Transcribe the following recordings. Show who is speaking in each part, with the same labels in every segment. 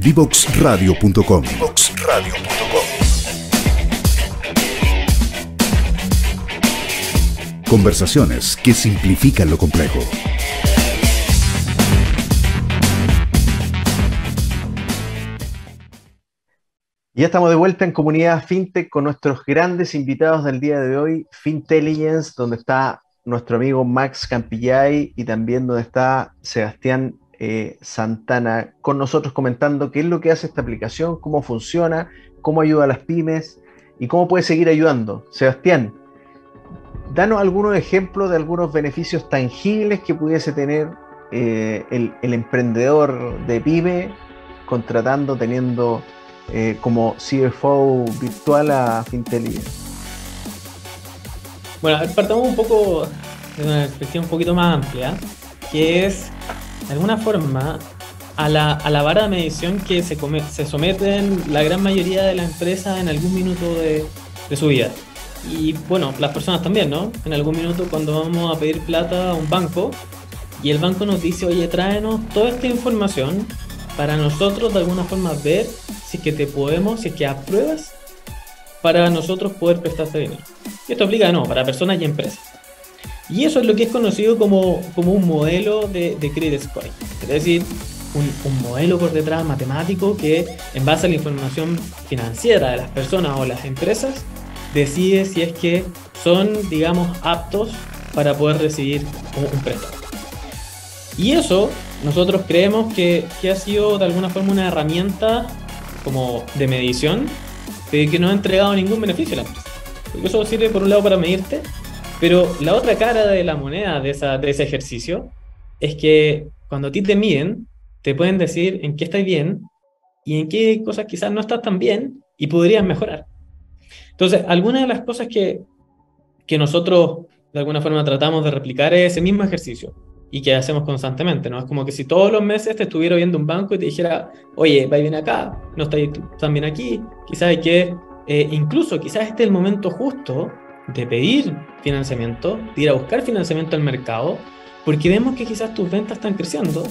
Speaker 1: Divoxradio.com. Conversaciones que simplifican lo complejo.
Speaker 2: Ya estamos de vuelta en Comunidad FinTech con nuestros grandes invitados del día de hoy, Fintelligence, donde está nuestro amigo Max Campillay y también donde está Sebastián Santana con nosotros comentando qué es lo que hace esta aplicación, cómo funciona, cómo ayuda a las pymes y cómo puede seguir ayudando. Sebastián, danos algunos ejemplos de algunos beneficios tangibles que pudiese tener el emprendedor de pyme teniendo como CFO virtual a Fintelligence.
Speaker 3: Bueno, partamos un poco de una perspectiva un poquito más amplia, que es, de alguna forma, a la vara de medición que se someten la gran mayoría de las empresas en algún minuto de su vida. Y bueno, las personas también, ¿no? En algún minuto cuando vamos a pedir plata a un banco y el banco nos dice, oye, tráenos toda esta información para nosotros de alguna forma ver si es que si es que apruebas para nosotros poder prestarte dinero. Y esto aplica, no, para personas y empresas. Y eso es lo que es conocido como un modelo de credit scoring. Es decir, un modelo por detrás matemático que en base a la información financiera de las personas o las empresas decide si es que son, digamos, aptos para poder recibir un préstamo. Y eso nosotros creemos que ha sido de alguna forma una herramienta como de medición que no ha entregado ningún beneficio a la empresa. Porque eso sirve por un lado para medirte, pero la otra cara de la moneda de ese ejercicio es que cuando a ti te miden, te pueden decir en qué estás bien y en qué cosas quizás no estás tan bien y podrías mejorar. Entonces, algunas de las cosas que nosotros de alguna forma tratamos de replicar es ese mismo ejercicio y que hacemos constantemente, ¿no? Es como que si todos los meses te estuviera viendo un banco y te dijera, oye, vais bien acá, no estáis tan bien aquí, quizás hay que, incluso quizás este es el momento justo de pedir financiamiento, de ir a buscar financiamiento al mercado, porque vemos que quizás tus ventas están creciendo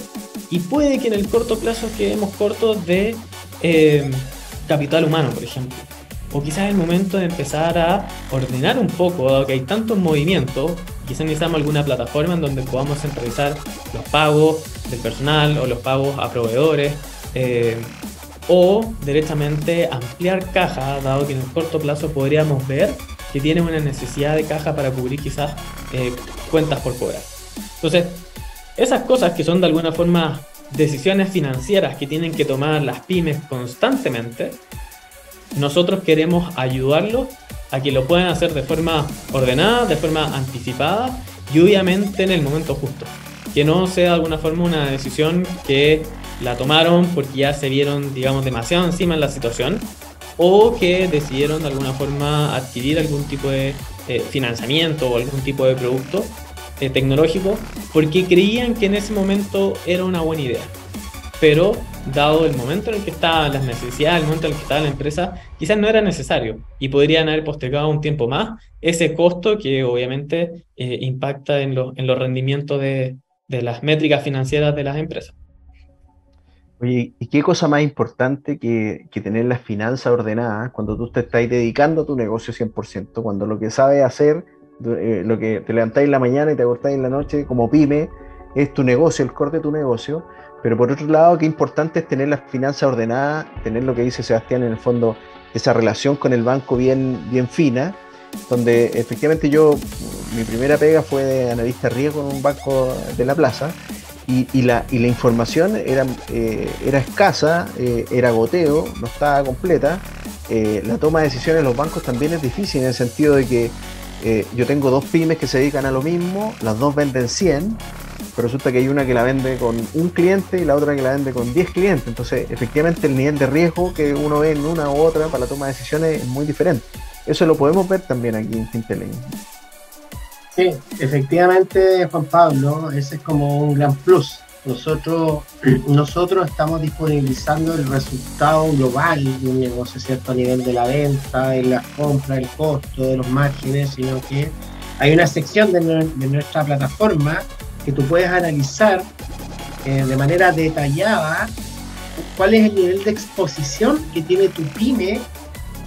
Speaker 3: y puede que en el corto plazo quedemos cortos de capital humano, por ejemplo. O quizás es el momento de empezar a ordenar un poco, dado que hay tantos movimientos, quizás necesitamos alguna plataforma en donde podamos centralizar los pagos del personal o los pagos a proveedores, o directamente ampliar caja, dado que en el corto plazo podríamos ver que tiene una necesidad de caja para cubrir quizás cuentas por cobrar. Entonces, esas cosas que son de alguna forma decisiones financieras que tienen que tomar las pymes constantemente, nosotros queremos ayudarlos a que lo puedan hacer de forma ordenada, de forma anticipada y obviamente en el momento justo. Que no sea de alguna forma una decisión que la tomaron porque ya se vieron, digamos, demasiado encima en la situación o que decidieron de alguna forma adquirir algún tipo de financiamiento o algún tipo de producto tecnológico porque creían que en ese momento era una buena idea. Pero dado el momento en el que estaban las necesidades, el momento en el que estaba la empresa, quizás no era necesario y podrían haber postergado un tiempo más ese costo que obviamente impacta en los rendimientos de las métricas financieras de las empresas.
Speaker 2: Oye, ¿y qué cosa más importante que tener las finanzas ordenadas cuando tú te estás dedicando a tu negocio 100%, cuando lo que sabes hacer, lo que te levantáis en la mañana y te acostáis en la noche como pyme, es tu negocio, el core de tu negocio? Pero por otro lado, qué importante es tener las finanzas ordenadas, tener lo que dice Sebastián, en el fondo, esa relación con el banco bien fina, donde efectivamente mi primera pega fue de analista de riesgo en un banco de la plaza, y la información era escasa, era goteo, no estaba completa. La toma de decisiones en los bancos también es difícil, en el sentido de que yo tengo dos pymes que se dedican a lo mismo, las dos venden 100, pero resulta que hay una que la vende con un cliente y la otra que la vende con 10 clientes. Entonces, efectivamente, el nivel de riesgo que uno ve en una u otra para la toma de decisiones es muy diferente. Eso lo podemos ver también aquí en Fintelligence.
Speaker 4: Sí, efectivamente, Juan Pablo, ese es como un gran plus. Nosotros estamos disponibilizando el resultado global de un negocio, ¿cierto? A nivel de la venta, de la compra, el costo, de los márgenes, sino que hay una sección de nuestra plataforma que tú puedes analizar de manera detallada cuál es el nivel de exposición que tiene tu pyme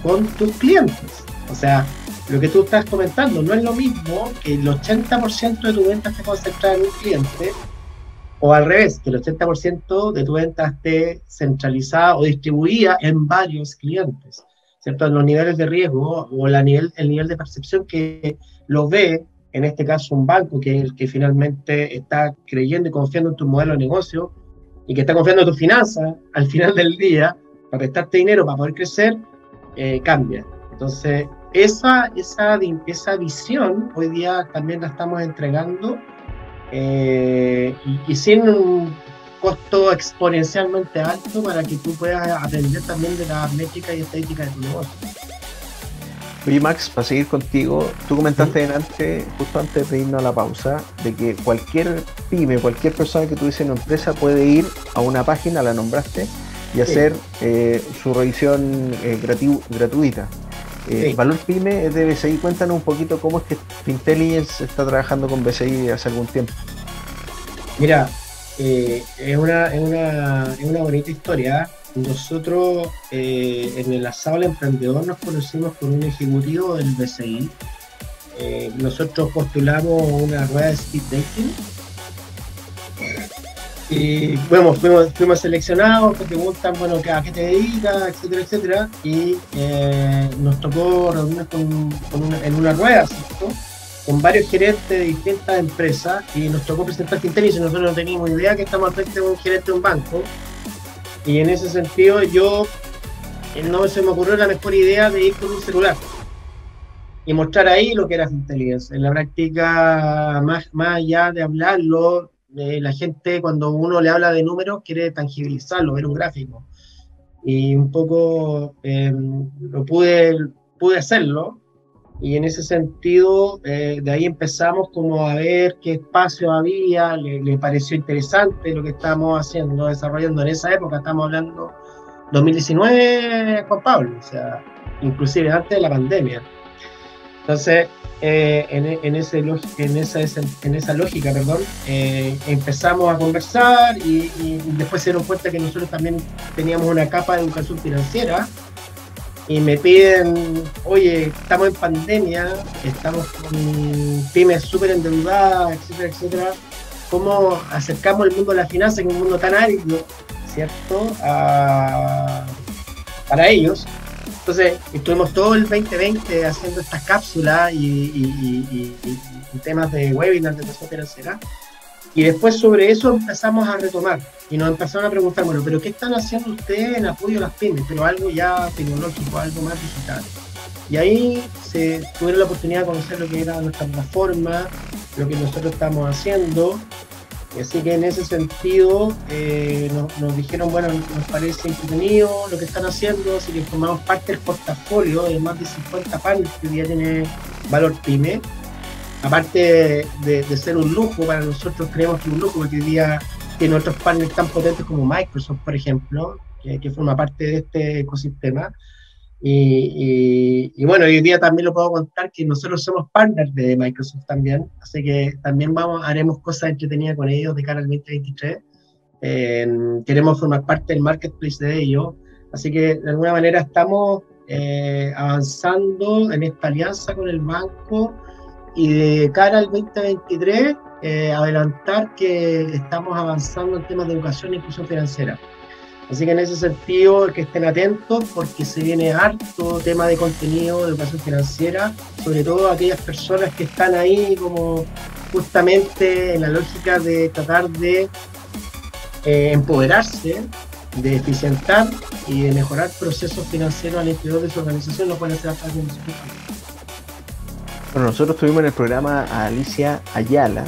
Speaker 4: con tus clientes. O sea, lo que tú estás comentando no es lo mismo que el 80% de tu venta esté concentrada en un cliente, o al revés, que el 80% de tu venta esté centralizada o distribuida en varios clientes, ¿cierto? En los niveles de riesgo o el nivel de percepción que lo ve, en este caso un banco, que es el que finalmente está creyendo y confiando en tu modelo de negocio y que está confiando en tus finanzas al final del día para prestarte dinero para poder crecer, cambia. Entonces, esa visión hoy día también la estamos entregando y sin un costo exponencialmente alto para que tú puedas aprender también de las métricas y estadísticas de tu negocio.
Speaker 2: Oye, Max, para seguir contigo, tú comentaste delante, justo antes de irnos a la pausa, de que cualquier pyme, cualquier persona que tuviese una empresa puede ir a una página, la nombraste, y hacer su revisión gratuita. Valor Pyme es de BCI. Cuéntanos un poquito cómo es que Fintelligence está trabajando con BCI hace algún tiempo.
Speaker 4: Mira, es una bonita historia. Nosotros en el asado del emprendedor nos conocimos con un ejecutivo del BCI. Nosotros postulamos una rueda de speed dating. Y bueno, fuimos seleccionados, te preguntan, bueno, ¿a qué te dedicas?, etcétera, etcétera. Y nos tocó reunirnos en una rueda, ¿cierto?, con varios gerentes de distintas empresas, y nos tocó presentar Fintelligence. Nosotros no teníamos idea que estamos al frente de un gerente de un banco. Y en ese sentido, no se me ocurrió la mejor idea de ir con un celular y mostrar ahí lo que era Fintelligence. En la práctica, más allá de hablarlo, la gente, cuando uno le habla de números, quiere tangibilizarlo, ver un gráfico. Y un poco pude hacerlo, y en ese sentido, de ahí empezamos como a ver qué espacio había. Le pareció interesante lo que estábamos haciendo, desarrollando en esa época. Estamos hablando 2019, Juan Pablo, o sea, inclusive antes de la pandemia. Entonces, en esa lógica, empezamos a conversar, y después se dieron cuenta que nosotros también teníamos una capa de educación financiera, y me piden, oye, estamos en pandemia, estamos con pymes súper endeudadas, etcétera, etcétera. ¿Cómo acercamos el mundo de la finanza, que es un mundo tan árido, ¿cierto?, para ellos? Entonces, estuvimos todo el 2020 haciendo estas cápsulas y temas de webinar de educación financiera. Y después sobre eso empezamos a retomar, y nos empezaron a preguntar, bueno, pero ¿qué están haciendo ustedes en apoyo a las pymes? Pero algo ya tecnológico, algo más digital. Y ahí tuvieron la oportunidad de conocer lo que era nuestra plataforma, lo que nosotros estamos haciendo. Y así que en ese sentido nos dijeron, bueno, nos parece entretenido lo que están haciendo, así que formamos parte del portafolio de más de 50 partners que hoy día tiene Valor Pyme. Aparte de ser un lujo para nosotros, creemos que es un lujo, porque hoy día tiene otros partners tan potentes como Microsoft, por ejemplo, que forma parte de este ecosistema. Y bueno, hoy día también lo puedo contar que nosotros somos partners de Microsoft también, así que también haremos cosas entretenidas con ellos de cara al 2023. Queremos formar parte del marketplace de ellos, así que de alguna manera estamos avanzando en esta alianza con el banco, y de cara al 2023 adelantar que estamos avanzando en temas de educación e inclusión financiera. Así que en ese sentido, que estén atentos, porque se viene harto tema de contenido de educación financiera, sobre todo aquellas personas que están ahí como justamente en la lógica de tratar de empoderarse, de eficientar y de mejorar procesos financieros al interior de su organización. Lo pueden hacer a través de nosotros.
Speaker 2: Bueno, nosotros tuvimos en el programa a Alicia Ayala,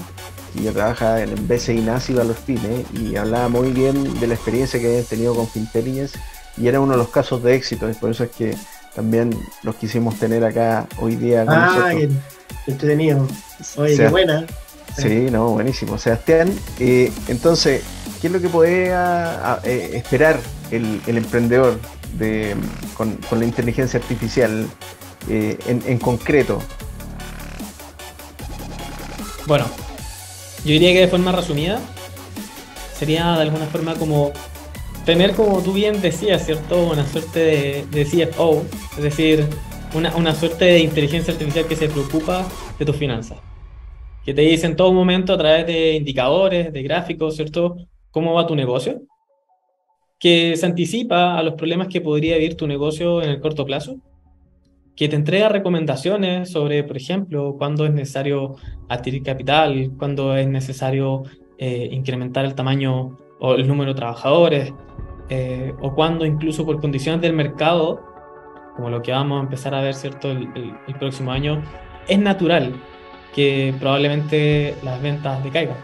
Speaker 2: que ella trabaja en BCI Nasi Valor Pyme, y hablaba muy bien de la experiencia que habían tenido con Fintelligence, y era uno de los casos de éxito, y por eso es que también los quisimos tener acá hoy día con nosotros.
Speaker 4: Qué entretenido. Oye, qué buena.
Speaker 2: Sí, no, buenísimo. Sebastián, entonces, ¿qué es lo que podría esperar el emprendedor con la inteligencia artificial en concreto?
Speaker 3: Bueno, yo diría que de forma resumida sería de alguna forma como tener, como tú bien decías, ¿cierto? Una suerte de CFO, es decir, una suerte de inteligencia artificial que se preocupa de tus finanzas, que te dice en todo momento a través de indicadores, de gráficos, ¿cierto? Cómo va tu negocio, que se anticipa a los problemas que podría vivir tu negocio en el corto plazo, que te entrega recomendaciones sobre, por ejemplo, cuándo es necesario adquirir capital, cuándo es necesario incrementar el tamaño o el número de trabajadores, o cuándo incluso por condiciones del mercado, como lo que vamos a empezar a ver, ¿cierto? El próximo año, es natural que probablemente las ventas decaigan.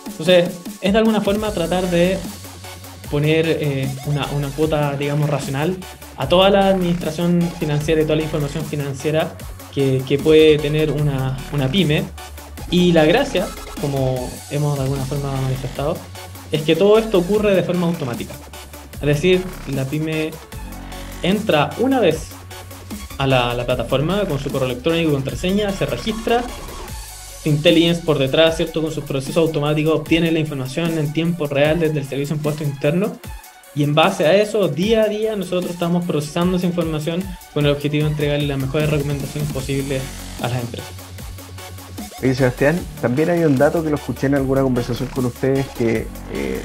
Speaker 3: Entonces, es de alguna forma tratar de poner una cuota, digamos, racional a toda la administración financiera y toda la información financiera que puede tener una pyme. Y la gracia, como hemos de alguna forma manifestado, es que todo esto ocurre de forma automática. Es decir, la pyme entra una vez a la plataforma con su correo electrónico y contraseña, se registra. Intelligence por detrás, ¿cierto? Con sus procesos automáticos obtiene la información en tiempo real desde el Servicio de Impuestos Internos, y en base a eso, día a día, nosotros estamos procesando esa información con el objetivo de entregarle las mejores recomendaciones posibles a las empresas.
Speaker 2: Oye, Sebastián, también hay un dato que lo escuché en alguna conversación con ustedes, que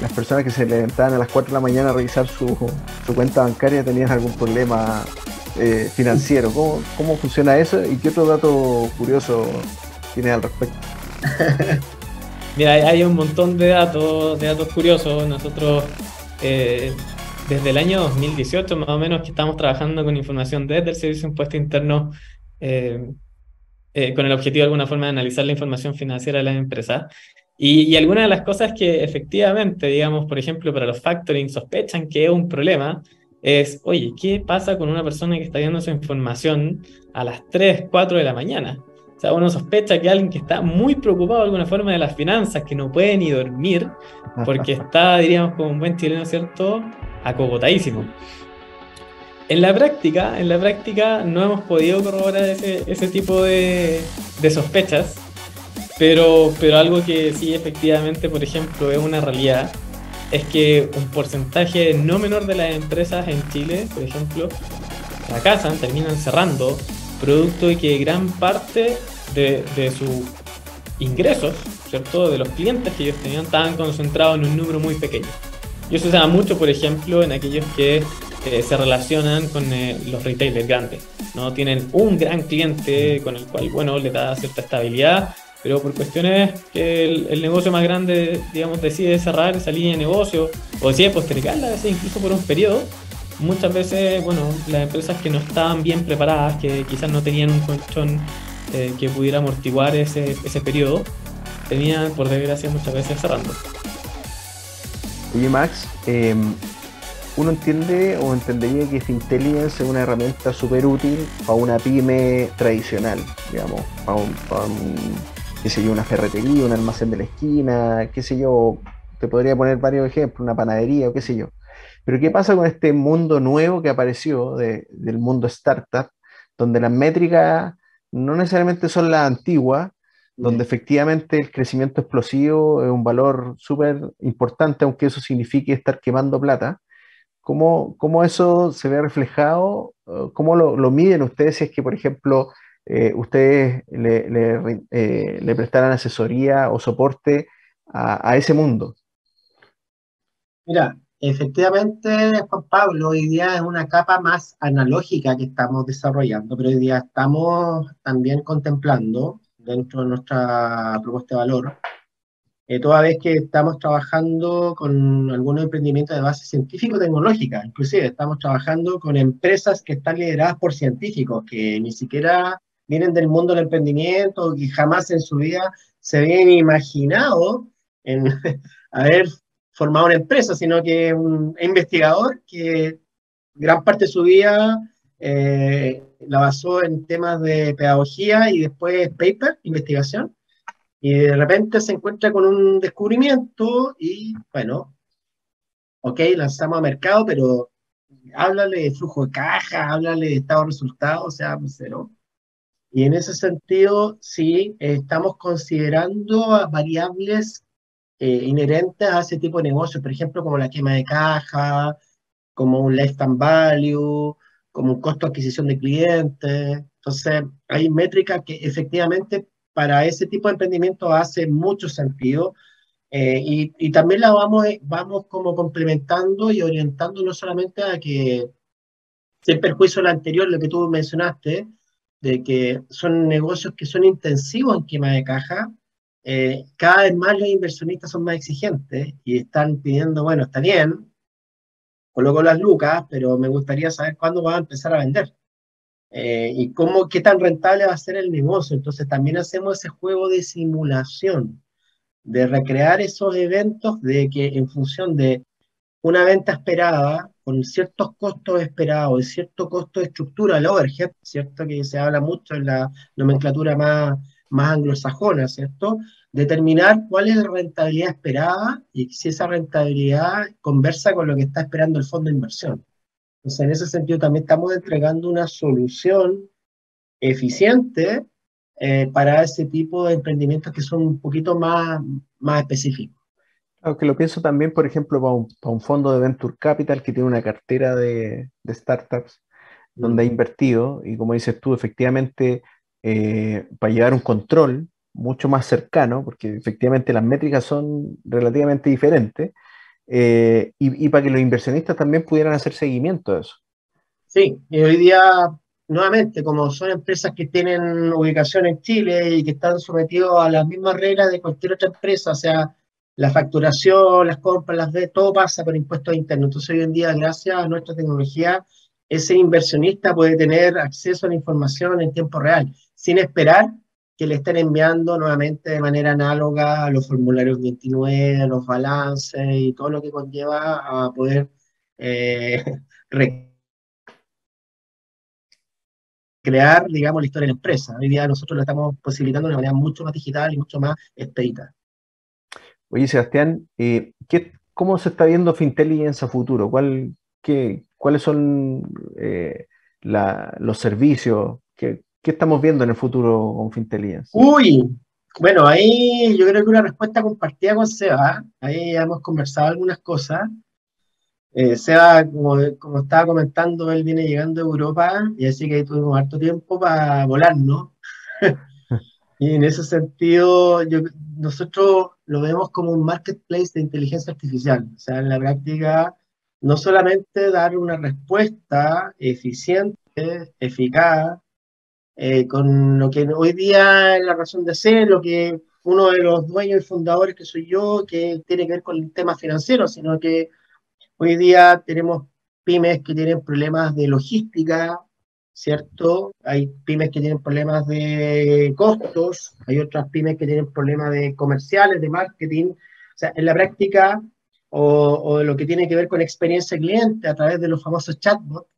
Speaker 2: las personas que se levantaban a las 4 de la mañana a revisar su cuenta bancaria tenían algún problema financiero. ¿Cómo funciona eso? ¿Y qué otro dato curioso tienes al respecto?
Speaker 3: Mira, hay un montón de datos curiosos. Nosotros, desde el año 2018 más o menos, que estamos trabajando con información desde el Servicio de Impuestos Internos, con el objetivo de alguna forma de analizar la información financiera de las empresas. Y algunas de las cosas que efectivamente, digamos, por ejemplo, para los factoring sospechan que es un problema, es, oye, ¿qué pasa con una persona que está viendo esa información a las 3, 4 de la mañana? O sea, uno sospecha que alguien que está muy preocupado de alguna forma de las finanzas, que no puede ni dormir, porque está, diríamos, como un buen chileno, ¿cierto?, acogotadísimo. En la práctica no hemos podido corroborar ese tipo de sospechas, pero algo que sí efectivamente, por ejemplo, es una realidad, es que un porcentaje no menor de las empresas en Chile, por ejemplo, fracasan, terminan cerrando, producto de que gran parte de sus ingresos, ¿cierto?, de los clientes que ellos tenían, estaban concentrados en un número muy pequeño. Y eso se da mucho, por ejemplo, en aquellos que se relacionan con los retailers grandes, ¿no? Tienen un gran cliente con el cual, bueno, le da cierta estabilidad, pero por cuestiones que el negocio más grande, digamos, decide cerrar esa línea de negocio o decide postergarla, a veces incluso por un periodo. Muchas veces, bueno, las empresas que no estaban bien preparadas, que quizás no tenían un colchón que pudiera amortiguar ese periodo, terminan, por desgracia, muchas veces cerrando.
Speaker 2: Oye, Max, uno entiende o entendería que Fintelligence es una herramienta súper útil para una pyme tradicional, digamos, para qué sé yo, una ferretería, un almacén de la esquina, qué sé yo, te podría poner varios ejemplos, una panadería o qué sé yo. Pero ¿qué pasa con este mundo nuevo que apareció del mundo startup, donde las métricas no necesariamente son las antiguas, donde efectivamente el crecimiento explosivo es un valor súper importante, aunque eso signifique estar quemando plata? ¿Cómo eso se ve reflejado? ¿Cómo lo miden ustedes si es que, por ejemplo, ustedes le prestaran asesoría o soporte a ese mundo?
Speaker 4: Mira, efectivamente, Juan Pablo, hoy día es una capa más analógica que estamos desarrollando, pero hoy día estamos también contemplando dentro de nuestra propuesta de valor, toda vez que estamos trabajando con algunos emprendimientos de base científico-tecnológica. Inclusive estamos trabajando con empresas que están lideradas por científicos que ni siquiera vienen del mundo del emprendimiento, que jamás en su vida se habían imaginado en haber formado una empresa, sino que un investigador que gran parte de su vida la basó en temas de pedagogía y después paper, investigación, y de repente se encuentra con un descubrimiento y, bueno, ok, lanzamos a mercado, pero háblale de flujo de caja, háblale de estado de resultados, o sea, cero. Y en ese sentido, sí, estamos considerando variables inherentes a ese tipo de negocios, por ejemplo, como la quema de caja, como un lifetime value, como un costo de adquisición de clientes. Entonces, hay métricas que efectivamente para ese tipo de emprendimiento hace mucho sentido, y también la vamos como complementando y orientando no solamente a que, sin perjuicio de lo anterior, lo que tú mencionaste, de que son negocios que son intensivos en quema de caja. Cada vez más los inversionistas son más exigentes y están pidiendo, bueno, está bien, coloco las lucas, pero me gustaría saber cuándo va a empezar a vender, y cómo, qué tan rentable va a ser el negocio. Entonces también hacemos ese juego de simulación, de recrear esos eventos, de que en función de una venta esperada, con ciertos costos esperados y cierto costo de estructura, el overhead, ¿cierto? Que se habla mucho en la nomenclatura más anglosajona, ¿cierto? Determinar cuál es la rentabilidad esperada y si esa rentabilidad conversa con lo que está esperando el fondo de inversión. Entonces, en ese sentido, también estamos entregando una solución eficiente, para ese tipo de emprendimientos que son un poquito más específicos.
Speaker 2: Aunque lo pienso también, por ejemplo, para un fondo de Venture Capital que tiene una cartera de startups donde ha invertido, y como dices tú, efectivamente, para llevar un control mucho más cercano, porque efectivamente las métricas son relativamente diferentes, y para que los inversionistas también pudieran hacer seguimiento de eso.
Speaker 4: Sí, y hoy día, nuevamente, como son empresas que tienen ubicación en Chile y que están sometidos a las mismas reglas de cualquier otra empresa, o sea, la facturación, las compras, las ventas, todo pasa por impuestos internos. Entonces, hoy en día, gracias a nuestra tecnología, ese inversionista puede tener acceso a la información en tiempo real, sin esperar que le estén enviando nuevamente de manera análoga a los formularios 29, a los balances y todo lo que conlleva a poder eh, crear, digamos, la historia de la empresa. Hoy día nosotros lo estamos posibilitando de una manera mucho más digital y mucho más expedita.
Speaker 2: Oye, Sebastián, ¿cómo se está viendo Fintelligence a futuro? ¿Cuáles son los servicios? ¿Qué estamos viendo en el futuro con Fintelligence?
Speaker 4: Uy, bueno, ahí yo creo que una respuesta compartida con Seba. Ahí ya hemos conversado algunas cosas. Seba, como estaba comentando, él viene llegando a Europa y así que ahí tuvimos harto tiempo para volar, ¿no? Y en ese sentido, nosotros lo vemos como un marketplace de inteligencia artificial. O sea, en la práctica, no solamente dar una respuesta eficiente, eficaz, con lo que hoy día es la razón de ser, lo que uno de los dueños y fundadores que soy yo, que tiene que ver con el tema financiero, sino que hoy día tenemos pymes que tienen problemas de logística, ¿cierto? Hay pymes que tienen problemas de costos, hay otras pymes que tienen problemas de comerciales, de marketing. O sea, en la práctica, o lo que tiene que ver con experiencia cliente a través de los famosos chatbots,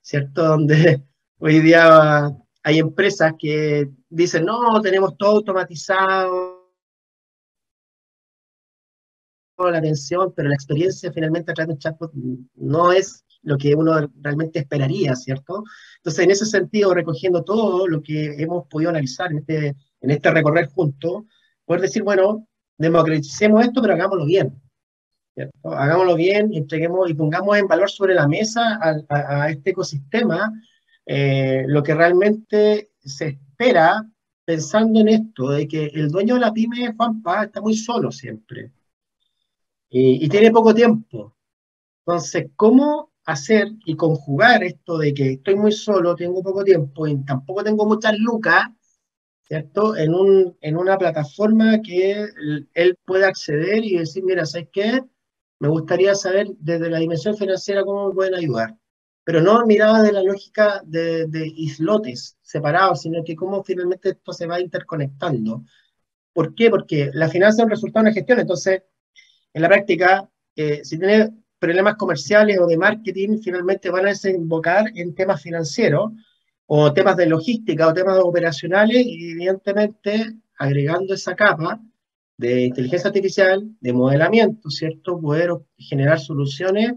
Speaker 4: ¿cierto? Donde hoy día hay empresas que dicen, no, tenemos todo automatizado, la atención, pero la experiencia finalmente a través de un chatbot no es lo que uno realmente esperaría, ¿cierto? Entonces, en ese sentido, recogiendo todo lo que hemos podido analizar en este recorrer juntos, poder decir, bueno, democraticemos esto, pero hagámoslo bien, ¿cierto? Hagámoslo bien, entreguemos y pongamos en valor sobre la mesa a este ecosistema, lo que realmente se espera, pensando en esto, de que el dueño de la pyme, Juanpa, está muy solo siempre y tiene poco tiempo. Entonces, ¿cómo hacer y conjugar esto de que estoy muy solo, tengo poco tiempo y tampoco tengo muchas lucas, ¿cierto? En una plataforma que él pueda acceder y decir, mira, ¿sabes qué? Me gustaría saber desde la dimensión financiera cómo me pueden ayudar. Pero no mirada de la lógica de islotes separados, sino que cómo finalmente esto se va interconectando. ¿Por qué? Porque la finanza es un resultado de una gestión. Entonces, en la práctica, si tiene problemas comerciales o de marketing, finalmente van a desembocar en temas financieros o temas de logística o temas operacionales y evidentemente agregando esa capa de inteligencia artificial, de modelamiento, ¿cierto? Poder generar soluciones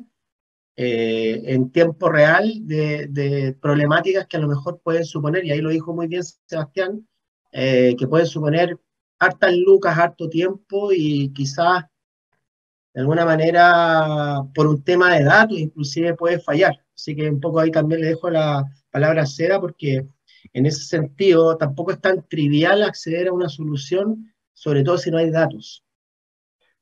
Speaker 4: en tiempo real de problemáticas que a lo mejor pueden suponer, y ahí lo dijo muy bien Sebastián, que pueden suponer hartas lucas, harto tiempo y quizás de alguna manera, por un tema de datos, inclusive puede fallar. Así que un poco ahí también le dejo la palabra a Seba, porque en ese sentido tampoco es tan trivial acceder a una solución, sobre todo si no hay datos.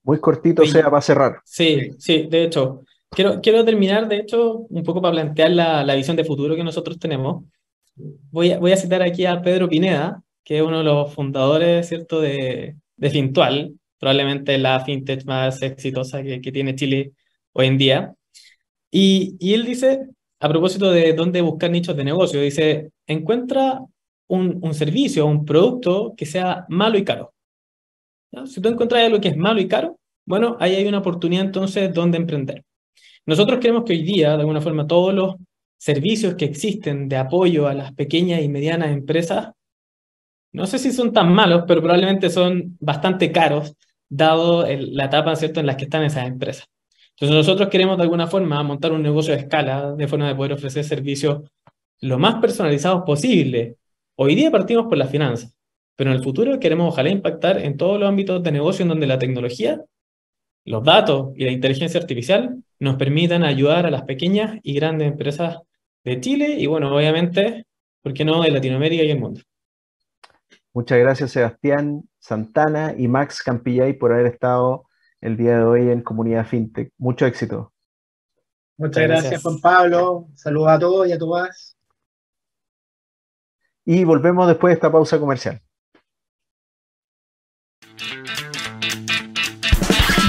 Speaker 2: Muy cortito,
Speaker 3: Oye,
Speaker 2: sea para cerrar.
Speaker 3: Sí, sí, de hecho. Quiero terminar, de hecho, un poco para plantear la visión de futuro que nosotros tenemos. Voy a citar aquí a Pedro Pineda, que es uno de los fundadores, ¿cierto?, de Fintual, probablemente la fintech más exitosa que tiene Chile hoy en día. Y él dice, a propósito de dónde buscar nichos de negocio, dice, encuentra un servicio, un producto que sea malo y caro. ¿No? Si tú encuentras algo que es malo y caro, bueno, ahí hay una oportunidad entonces donde emprender. Nosotros creemos que hoy día, de alguna forma, todos los servicios que existen de apoyo a las pequeñas y medianas empresas, no sé si son tan malos, pero probablemente son bastante caros, dado la etapa, ¿cierto?, en la que están esas empresas. Entonces nosotros queremos de alguna forma montar un negocio a escala, de forma de poder ofrecer servicios lo más personalizados posible. Hoy día partimos por las finanzas, pero en el futuro queremos ojalá impactar en todos los ámbitos de negocio en donde la tecnología, los datos y la inteligencia artificial nos permitan ayudar a las pequeñas y grandes empresas de Chile y, bueno, obviamente, ¿por qué no?, de Latinoamérica y el mundo.
Speaker 2: Muchas gracias, Sebastián Santana y Max Campillay, por haber estado el día de hoy en Comunidad FinTech. Mucho éxito.
Speaker 4: Muchas gracias, Juan Pablo. Saludos a todos y a todas.
Speaker 2: Y volvemos después de esta pausa comercial.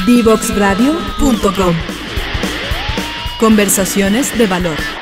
Speaker 5: Divoxradio.com. Conversaciones de valor.